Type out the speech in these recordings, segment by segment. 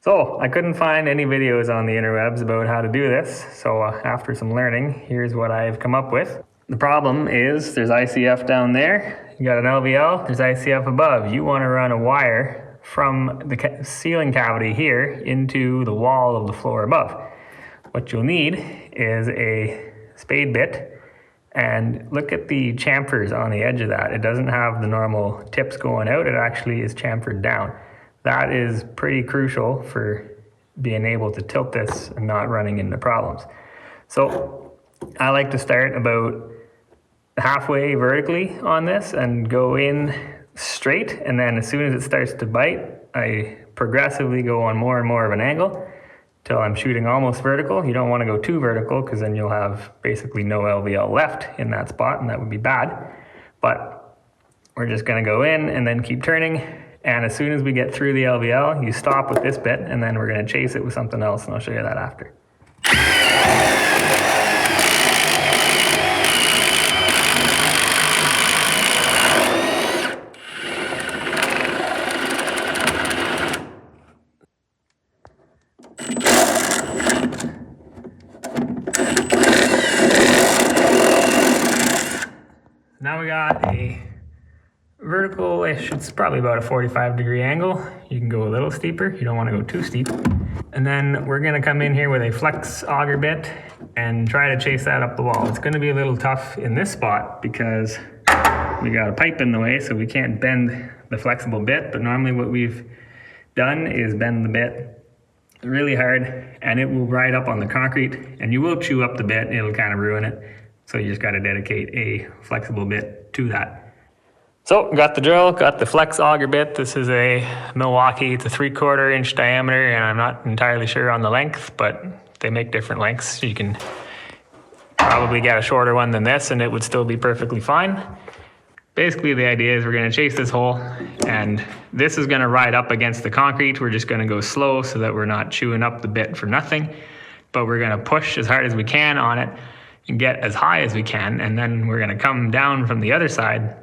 So I couldn't find any videos on the interwebs about how to do this. So after some learning, here's what I've come up with. The problem is there's ICF down there. You got an LVL, there's ICF above. You want to run a wire from the ceiling cavity here into the wall of the floor above. What you'll need is a spade bit, and look at the chamfers on the edge of that. It doesn't have the normal tips going out, it actually is chamfered down. That is pretty crucial for being able to tilt this and not running into problems. So I like to start about halfway vertically on this and go in straight, and then as soon as it starts to bite, I progressively go on more and more of an angle till I'm shooting almost vertical. You don't want to go too vertical because then you'll have basically no LVL left in that spot, and that would be bad. But we're just going to go in and then keep turning. And as soon as we get through the LVL, you stop with this bit, and then we're going to chase it with something else, and I'll show you that after. Now we got a vertical-ish, it's probably about a 45-degree angle. You can go a little steeper, you don't want to go too steep. And then we're going to come in here with a flex auger bit and try to chase that up the wall. It's going to be a little tough in this spot because we got a pipe in the way, so we can't bend the flexible bit. But normally what we've done is bend the bit really hard, and it will ride up on the concrete, and you will chew up the bit, it'll kind of ruin it. So you just got to dedicate a flexible bit to that. So got the drill, got the flex auger bit. This is a Milwaukee, it's a 3/4 inch diameter, and I'm not entirely sure on the length, but they make different lengths. You can probably get a shorter one than this and it would still be perfectly fine. Basically the idea is we're going to chase this hole, and this is going to ride up against the concrete. We're just going to go slow so that we're not chewing up the bit for nothing, but we're going to push as hard as we can on it and get as high as we can, and then we're going to come down from the other side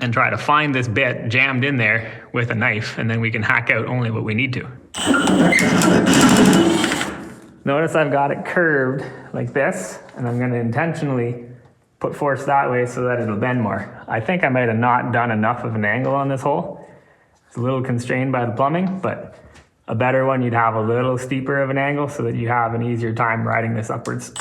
and try to find this bit jammed in there with a knife, and then we can hack out only what we need to. Notice I've got it curved like this, and I'm going to intentionally put force that way so that it'll bend more. I think I might have not done enough of an angle on this hole. It's a little constrained by the plumbing, but a better one, you'd have a little steeper of an angle so that you have an easier time riding this upwards.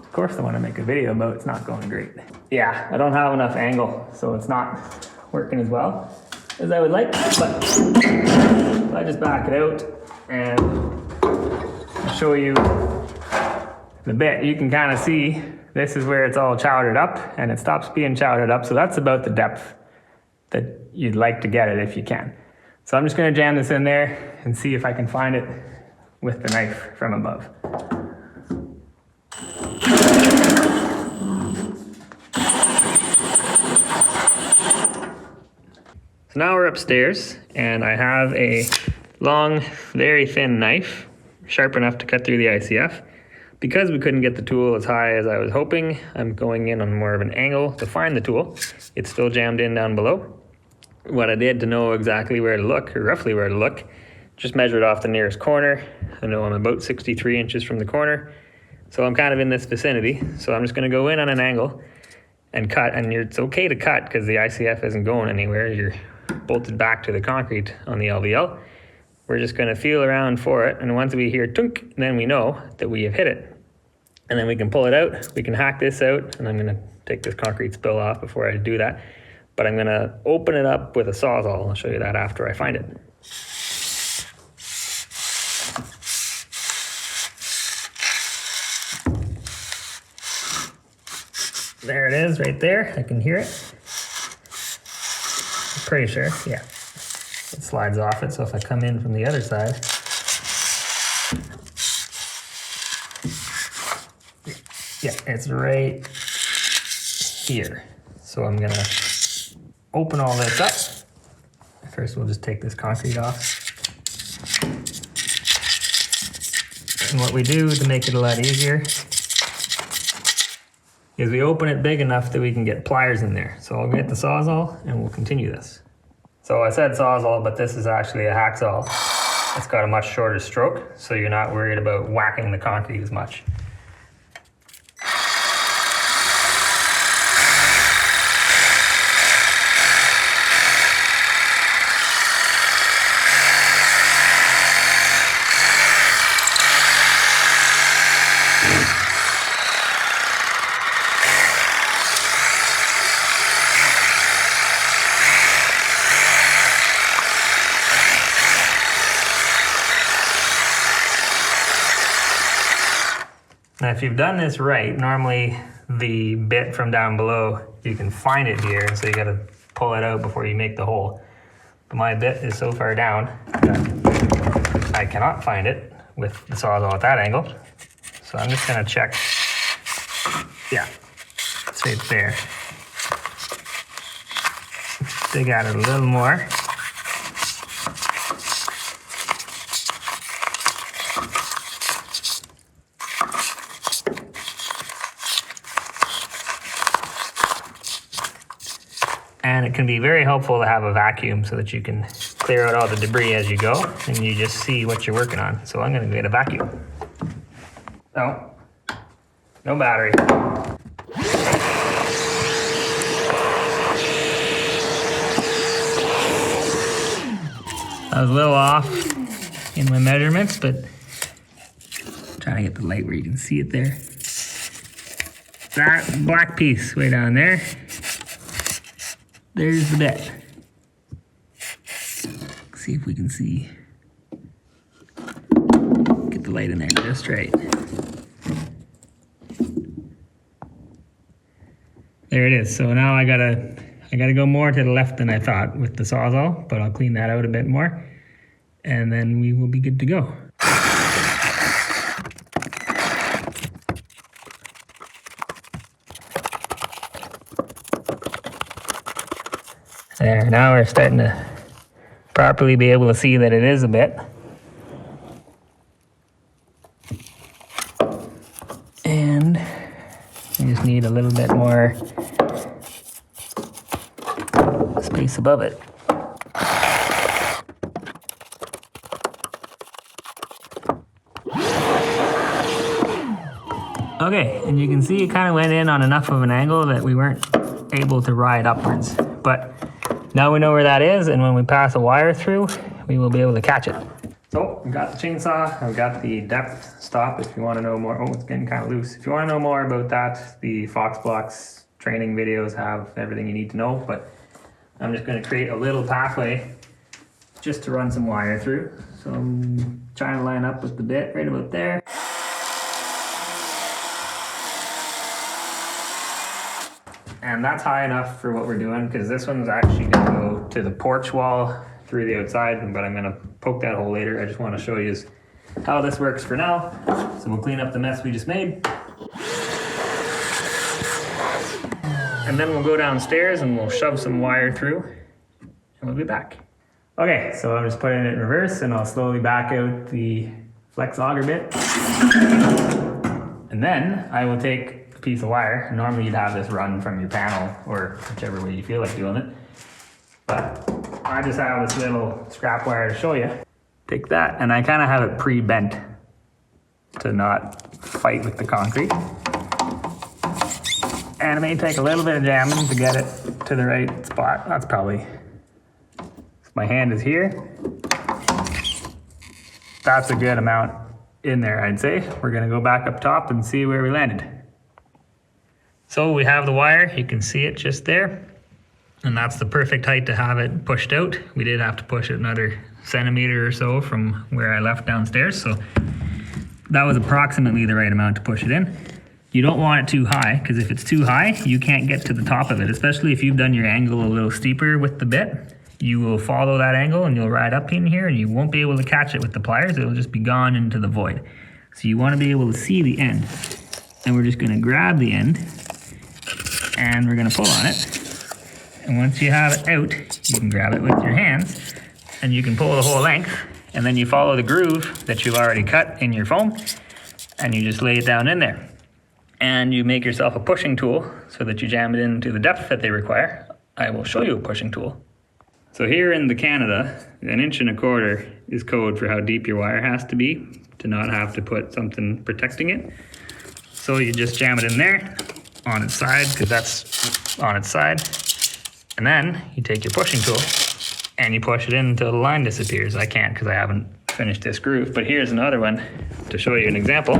Of course I want to make a video about it's not going great. Yeah, I don't have enough angle, so it's not working as well as I would like, but if I just back it out and show you the bit, you can kind of see this is where it's all chowdered up, and it stops being chowdered up, so that's about the depth that you'd like to get it if you can. So I'm just going to jam this in there and see if I can find it with the knife from above. So now we're upstairs, and I have a long, very thin knife, sharp enough to cut through the ICF. Because we couldn't get the tool as high as I was hoping, I'm going in on more of an angle to find the tool. It's still jammed in down below. What I did to know exactly where to look, or roughly where to look, just measured off the nearest corner. I know I'm about 63 inches from the corner, so I'm kind of in this vicinity. So I'm just going to go in on an angle and cut, and it's okay to cut because the ICF isn't going anywhere. You're bolted back to the concrete on the LVL. We're just going to feel around for it, and once we hear tunk, then we know that we have hit it. And then we can pull it out, we can hack this out, and I'm going to take this concrete spill off before I do that. But I'm going to open it up with a Sawzall. I'll show you that after I find it. There it is right there, I can hear it. I'm pretty sure, yeah. It slides off it, so if I come in from the other side, yeah, it's right here. So I'm gonna open all this up First we'll just take this concrete off. And what we do to make it a lot easier is we open it big enough that we can get pliers in there. So I'll get the Sawzall and we'll continue this. So I said Sawzall, but this is actually a hacksaw. It's got a much shorter stroke, so you're not worried about whacking the concrete as much. Now if you've done this right, normally the bit from down below, you can find it here, so you gotta pull it out before you make the hole. But my bit is so far down that I cannot find it with the Sawzall at that angle. So I'm just gonna check, yeah, it's right there. Dig at it a little more. And it can be very helpful to have a vacuum so that you can clear out all the debris as you go and you just see what you're working on. So I'm gonna get a vacuum. No, no battery. I was a little off in my measurements, but I'm trying to get the light where you can see it there. That black piece way down there, there's the bit. Let's see if we can see. Get the light in there just right. There it is. So now I gotta go more to the left than I thought with the Sawzall, but I'll clean that out a bit more, and then we will be good to go. There, now we're starting to properly be able to see that it is a bit. And we just need a little bit more space above it. Okay, and you can see it kind of went in on enough of an angle that we weren't able to ride upwards. But now we know where that is, and when we pass a wire through, we will be able to catch it. So, I've got the chainsaw, I've got the depth stop if you want to know more. Oh, it's getting kind of loose. If you want to know more about that, the Fox Blocks training videos have everything you need to know, but I'm just going to create a little pathway just to run some wire through. So I'm trying to line up with the bit right about there. And that's high enough for what we're doing, because this one's actually going to go to the porch wall through the outside, but I'm going to poke that hole later. I just want to show you how this works for now. So we'll clean up the mess we just made. And then we'll go downstairs and we'll shove some wire through, and we'll be back. Okay, so I'm just putting it in reverse, and I'll slowly back out the flex auger bit. And then I will take piece of wire. Normally you'd have this run from your panel or whichever way you feel like doing it, but I just have this little scrap wire to show you. Take that, and I kind of have it pre-bent to not fight with the concrete, and it may take a little bit of jamming to get it to the right spot. That's probably, my hand is here, that's a good amount in there, I'd say. We're gonna go back up top and see where we landed. So we have the wire, you can see it just there, and that's the perfect height to have it pushed out. We did have to push it another centimeter or so from where I left downstairs, so that was approximately the right amount to push it in. You don't want it too high, because if it's too high, you can't get to the top of it, especially if you've done your angle a little steeper with the bit. You will follow that angle and you'll ride up in here and you won't be able to catch it with the pliers, it'll just be gone into the void. So you want to be able to see the end. And we're just going to grab the end, and we're going to pull on it, and And once you have it out, you can grab it with your hands and you can pull the whole length, and then you follow the groove that you've already cut in your foam and you just lay it down in there. And you make yourself a pushing tool so that you jam it into the depth that they require. I will show you a pushing tool. So here in Canada, 1.25 inches is code for how deep your wire has to be to not have to put something protecting it. So you just jam it in there on its side, because that's on its side. And then you take your pushing tool and you push it in until the line disappears. I can't because I haven't finished this groove, but here's another one to show you an example.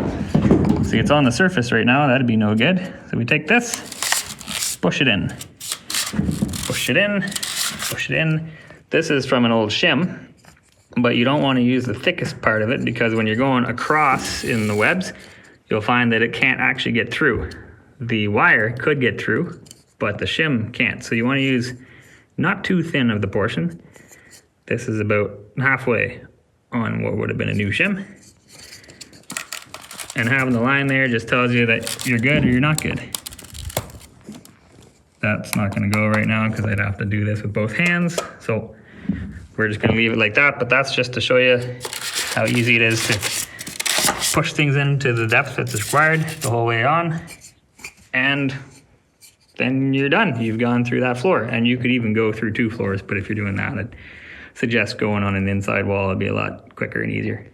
See, it's on the surface right now, that'd be no good. So we take this, push it in, push it in, push it in. This is from an old shim, but you don't want to use the thickest part of it because when you're going across in the webs, you'll find that it can't actually get through. The wire could get through, but the shim can't. So you want to use not too thin of the portion. This is about halfway on what would have been a new shim. And having the line there just tells you that you're good or you're not good. That's not going to go right now because I'd have to do this with both hands. So we're just going to leave it like that, but that's just to show you how easy it is to push things into the depth that's required the whole way on. And then you're done. You've gone through that floor, and you could even go through 2 floors, but if you're doing that, I'd suggest going on an inside wall. It'd be a lot quicker and easier.